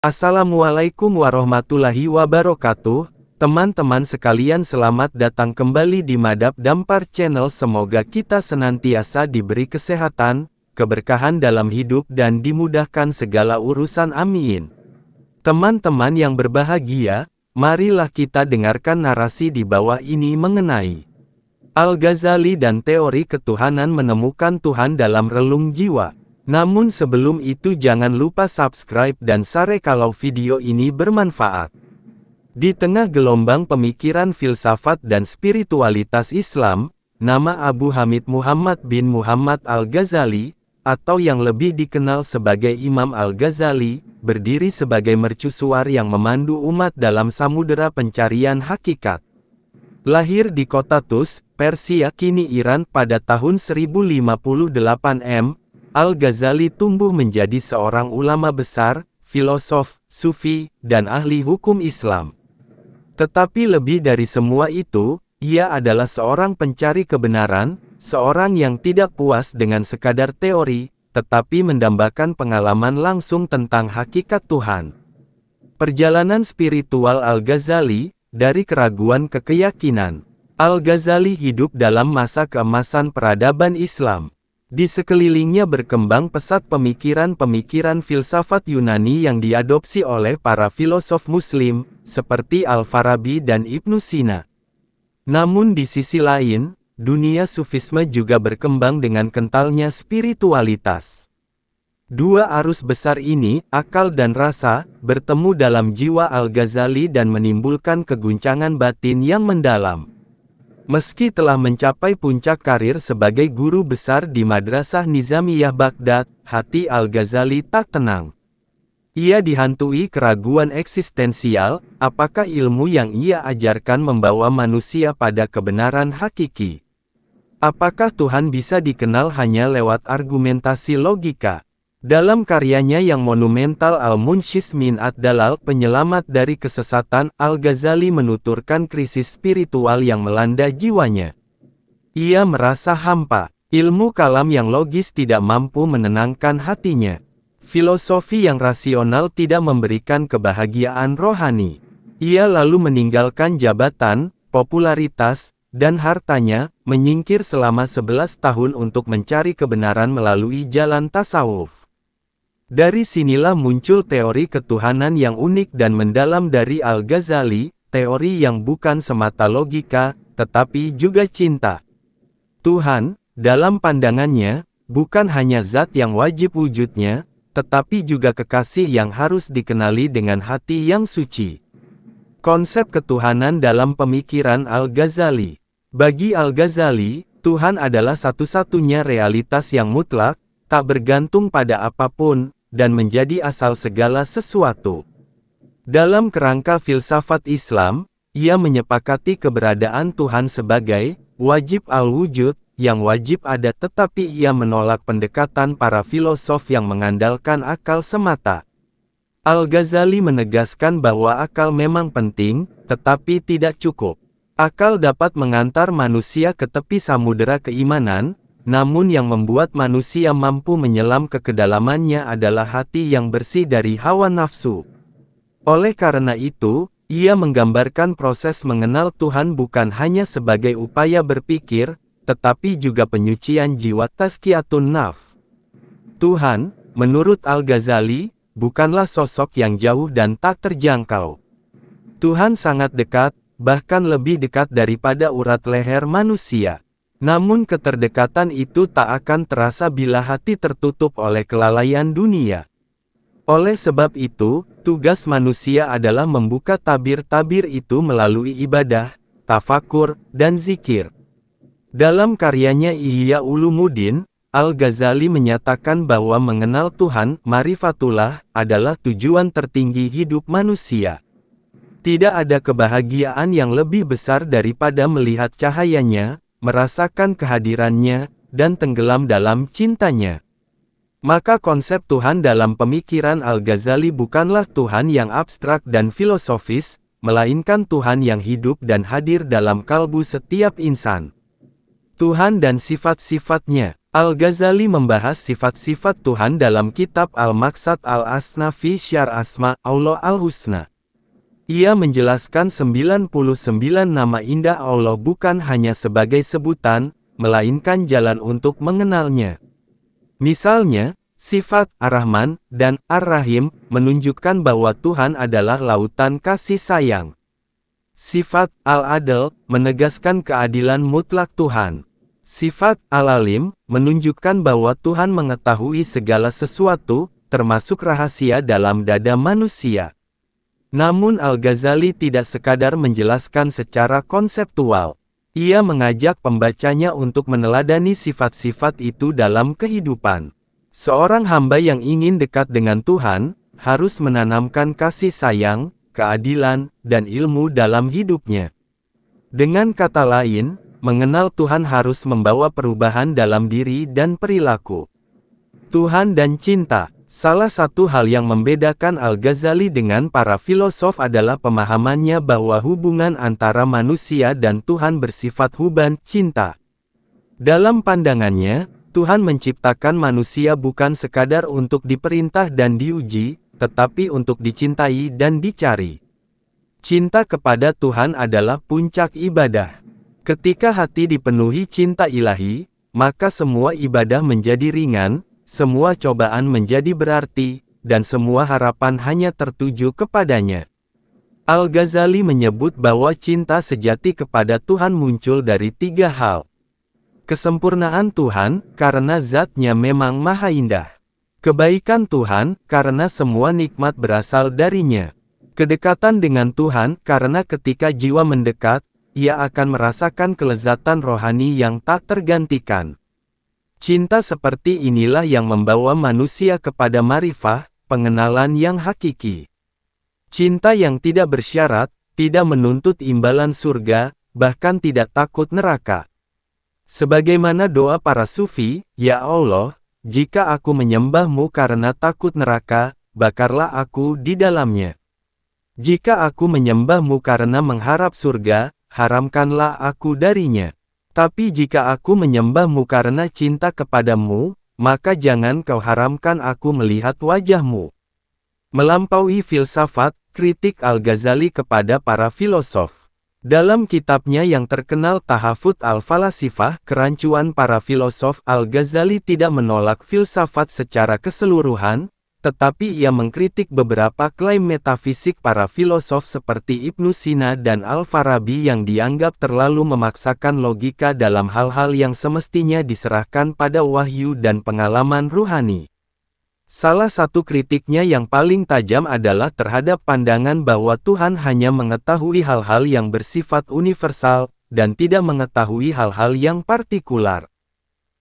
Assalamualaikum warahmatullahi wabarakatuh. Teman-teman sekalian, selamat datang kembali di Madhab Dampar Channel. Semoga kita senantiasa diberi kesehatan, keberkahan dalam hidup dan dimudahkan segala urusan, amin. Teman-teman yang berbahagia, marilah kita dengarkan narasi di bawah ini mengenai Al-Ghazali dan teori ketuhanan, menemukan Tuhan dalam relung jiwa. Namun sebelum itu jangan lupa subscribe dan share kalau video ini bermanfaat. Di tengah gelombang pemikiran filsafat dan spiritualitas Islam, nama Abu Hamid Muhammad bin Muhammad Al-Ghazali, atau yang lebih dikenal sebagai Imam Al-Ghazali, berdiri sebagai mercusuar yang memandu umat dalam samudera pencarian hakikat. Lahir di kota Tus, Persia kini Iran pada tahun 1058 M, Al-Ghazali tumbuh menjadi seorang ulama besar, filosof, sufi, dan ahli hukum Islam. Tetapi lebih dari semua itu, ia adalah seorang pencari kebenaran, seorang yang tidak puas dengan sekadar teori, tetapi mendambakan pengalaman langsung tentang hakikat Tuhan. Perjalanan spiritual Al-Ghazali, dari keraguan ke keyakinan. Al-Ghazali hidup dalam masa keemasan peradaban Islam. Di sekelilingnya berkembang pesat pemikiran-pemikiran filsafat Yunani yang diadopsi oleh para filosof Muslim, seperti Al-Farabi dan Ibnu Sina. Namun di sisi lain, dunia sufisme juga berkembang dengan kentalnya spiritualitas. Dua arus besar ini, akal dan rasa, bertemu dalam jiwa Al-Ghazali dan menimbulkan keguncangan batin yang mendalam. Meski telah mencapai puncak karir sebagai guru besar di Madrasah Nizamiyah Baghdad, hati Al-Ghazali tak tenang. Ia dihantui keraguan eksistensial, apakah ilmu yang ia ajarkan membawa manusia pada kebenaran hakiki? Apakah Tuhan bisa dikenal hanya lewat argumentasi logika? Dalam karyanya yang monumental Al-Munshis min Ad-Dalal, penyelamat dari kesesatan, Al-Ghazali menuturkan krisis spiritual yang melanda jiwanya. Ia merasa hampa, ilmu kalam yang logis tidak mampu menenangkan hatinya. Filosofi yang rasional tidak memberikan kebahagiaan rohani. Ia lalu meninggalkan jabatan, popularitas, dan hartanya, menyingkir selama 11 tahun untuk mencari kebenaran melalui jalan tasawuf. Dari sinilah muncul teori ketuhanan yang unik dan mendalam dari Al-Ghazali, teori yang bukan semata logika, tetapi juga cinta. Tuhan, dalam pandangannya, bukan hanya zat yang wajib wujudnya, tetapi juga kekasih yang harus dikenali dengan hati yang suci. Konsep ketuhanan dalam pemikiran Al-Ghazali. Bagi Al-Ghazali, Tuhan adalah satu-satunya realitas yang mutlak, tak bergantung pada apapun, dan menjadi asal segala sesuatu. Dalam kerangka filsafat Islam, ia menyepakati keberadaan Tuhan sebagai wajib al-wujud, yang wajib ada, tetapi ia menolak pendekatan para filosof yang mengandalkan akal semata. Al-Ghazali menegaskan bahwa akal memang penting, tetapi tidak cukup. Akal dapat mengantar manusia ke tepi samudera keimanan, namun yang membuat manusia mampu menyelam ke kedalamannya adalah hati yang bersih dari hawa nafsu. Oleh karena itu, ia menggambarkan proses mengenal Tuhan bukan hanya sebagai upaya berpikir, tetapi juga penyucian jiwa, tazkiyatun nafs. Tuhan, menurut Al-Ghazali, bukanlah sosok yang jauh dan tak terjangkau. Tuhan sangat dekat, bahkan lebih dekat daripada urat leher manusia. Namun keterdekatan itu tak akan terasa bila hati tertutup oleh kelalaian dunia. Oleh sebab itu, tugas manusia adalah membuka tabir-tabir itu melalui ibadah, tafakur, dan zikir. Dalam karyanya Ihya Ulumuddin, Al-Ghazali menyatakan bahwa mengenal Tuhan, marifatullah, adalah tujuan tertinggi hidup manusia. Tidak ada kebahagiaan yang lebih besar daripada melihat cahayanya, merasakan kehadirannya, dan tenggelam dalam cintanya. Maka konsep Tuhan dalam pemikiran Al-Ghazali bukanlah Tuhan yang abstrak dan filosofis, melainkan Tuhan yang hidup dan hadir dalam kalbu setiap insan. Tuhan dan sifat-sifatnya. Al-Ghazali membahas sifat-sifat Tuhan dalam kitab Al-Maqsad Al-Asna fi Syarh Asma Allah Al-Husna. Ia menjelaskan 99 nama indah Allah bukan hanya sebagai sebutan, melainkan jalan untuk mengenalnya. Misalnya, sifat Ar-Rahman dan Ar-Rahim menunjukkan bahwa Tuhan adalah lautan kasih sayang. Sifat Al-Adl menegaskan keadilan mutlak Tuhan. Sifat Al-Alim menunjukkan bahwa Tuhan mengetahui segala sesuatu, termasuk rahasia dalam dada manusia. Namun Al-Ghazali tidak sekadar menjelaskan secara konseptual. Ia mengajak pembacanya untuk meneladani sifat-sifat itu dalam kehidupan. Seorang hamba yang ingin dekat dengan Tuhan, harus menanamkan kasih sayang, keadilan, dan ilmu dalam hidupnya. Dengan kata lain, mengenal Tuhan harus membawa perubahan dalam diri dan perilaku. Tuhan dan cinta. Salah satu hal yang membedakan Al-Ghazali dengan para filosof adalah pemahamannya bahwa hubungan antara manusia dan Tuhan bersifat hubungan cinta. Dalam pandangannya, Tuhan menciptakan manusia bukan sekadar untuk diperintah dan diuji, tetapi untuk dicintai dan dicari. Cinta kepada Tuhan adalah puncak ibadah. Ketika hati dipenuhi cinta ilahi, maka semua ibadah menjadi ringan, semua cobaan menjadi berarti, dan semua harapan hanya tertuju kepadanya. Al-Ghazali menyebut bahwa cinta sejati kepada Tuhan muncul dari 3 hal. Kesempurnaan Tuhan, karena zatnya memang maha indah. Kebaikan Tuhan, karena semua nikmat berasal darinya. Kedekatan dengan Tuhan, karena ketika jiwa mendekat, ia akan merasakan kelezatan rohani yang tak tergantikan. Cinta seperti inilah yang membawa manusia kepada ma'rifah, pengenalan yang hakiki. Cinta yang tidak bersyarat, tidak menuntut imbalan surga, bahkan tidak takut neraka. Sebagaimana doa para sufi, "Ya Allah, jika aku menyembahmu karena takut neraka, bakarlah aku di dalamnya. Jika aku menyembahmu karena mengharap surga, haramkanlah aku darinya. Tapi jika aku menyembahmu karena cinta kepadamu, maka jangan kau haramkan aku melihat wajahmu." Melampaui filsafat, kritik Al-Ghazali kepada para filosof. Dalam kitabnya yang terkenal Tahafut Al-Falasifah, Kerancuan Para Filosof, Al-Ghazali tidak menolak filsafat secara keseluruhan, tetapi ia mengkritik beberapa klaim metafisik para filosof seperti Ibnu Sina dan Al-Farabi yang dianggap terlalu memaksakan logika dalam hal-hal yang semestinya diserahkan pada wahyu dan pengalaman ruhani. Salah satu kritiknya yang paling tajam adalah terhadap pandangan bahwa Tuhan hanya mengetahui hal-hal yang bersifat universal, dan tidak mengetahui hal-hal yang partikular.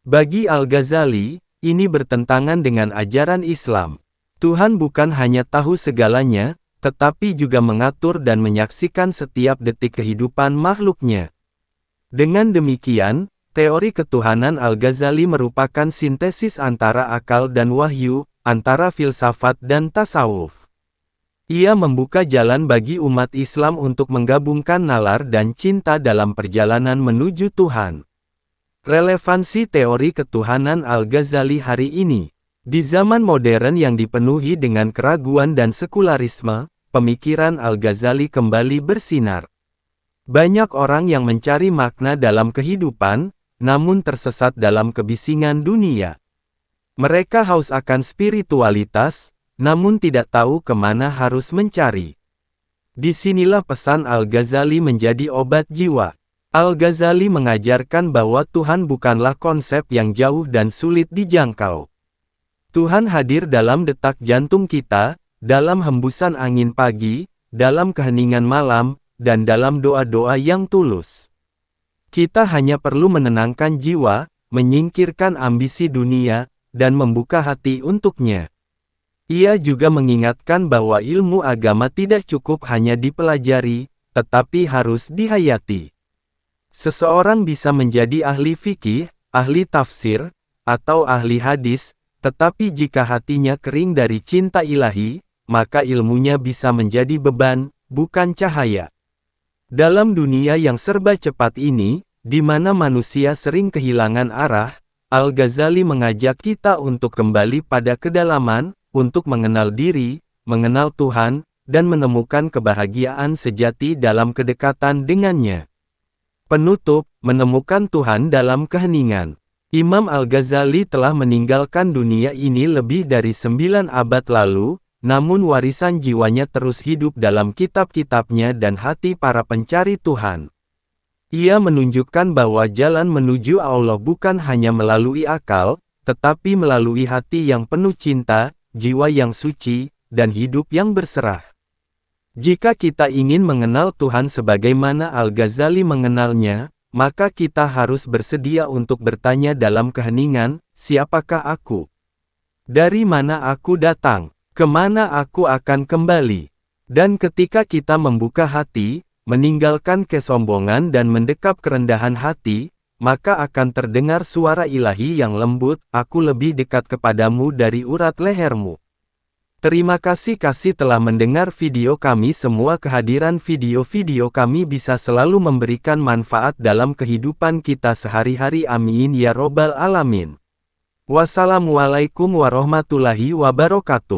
Bagi Al-Ghazali, ini bertentangan dengan ajaran Islam. Tuhan bukan hanya tahu segalanya, tetapi juga mengatur dan menyaksikan setiap detik kehidupan makhluknya. Dengan demikian, teori ketuhanan Al-Ghazali merupakan sintesis antara akal dan wahyu, antara filsafat dan tasawuf. Ia membuka jalan bagi umat Islam untuk menggabungkan nalar dan cinta dalam perjalanan menuju Tuhan. Relevansi teori ketuhanan Al-Ghazali hari ini. Di zaman modern yang dipenuhi dengan keraguan dan sekularisme, pemikiran Al-Ghazali kembali bersinar. Banyak orang yang mencari makna dalam kehidupan, namun tersesat dalam kebisingan dunia. Mereka haus akan spiritualitas, namun tidak tahu kemana harus mencari. Disinilah pesan Al-Ghazali menjadi obat jiwa. Al-Ghazali mengajarkan bahwa Tuhan bukanlah konsep yang jauh dan sulit dijangkau. Tuhan hadir dalam detak jantung kita, dalam hembusan angin pagi, dalam keheningan malam, dan dalam doa-doa yang tulus. Kita hanya perlu menenangkan jiwa, menyingkirkan ambisi dunia, dan membuka hati untuknya. Ia juga mengingatkan bahwa ilmu agama tidak cukup hanya dipelajari, tetapi harus dihayati. Seseorang bisa menjadi ahli fikih, ahli tafsir, atau ahli hadis, tetapi jika hatinya kering dari cinta ilahi, maka ilmunya bisa menjadi beban, bukan cahaya. Dalam dunia yang serba cepat ini, di mana manusia sering kehilangan arah, Al-Ghazali mengajak kita untuk kembali pada kedalaman, untuk mengenal diri, mengenal Tuhan, dan menemukan kebahagiaan sejati dalam kedekatan dengannya. Penutup, menemukan Tuhan dalam keheningan. Imam Al-Ghazali telah meninggalkan dunia ini lebih dari 9 abad lalu, namun warisan jiwanya terus hidup dalam kitab-kitabnya dan hati para pencari Tuhan. Ia menunjukkan bahwa jalan menuju Allah bukan hanya melalui akal, tetapi melalui hati yang penuh cinta, jiwa yang suci, dan hidup yang berserah. Jika kita ingin mengenal Tuhan sebagaimana Al-Ghazali mengenalnya, maka kita harus bersedia untuk bertanya dalam keheningan, siapakah aku? Dari mana aku datang? Kemana aku akan kembali? Dan ketika kita membuka hati, meninggalkan kesombongan dan mendekap kerendahan hati, maka akan terdengar suara ilahi yang lembut, aku lebih dekat kepadamu dari urat lehermu. Terima kasih telah mendengar video kami semua. Kehadiran video-video kami bisa selalu memberikan manfaat dalam kehidupan kita sehari-hari. Amin ya robbal alamin. Wassalamualaikum warahmatullahi wabarakatuh.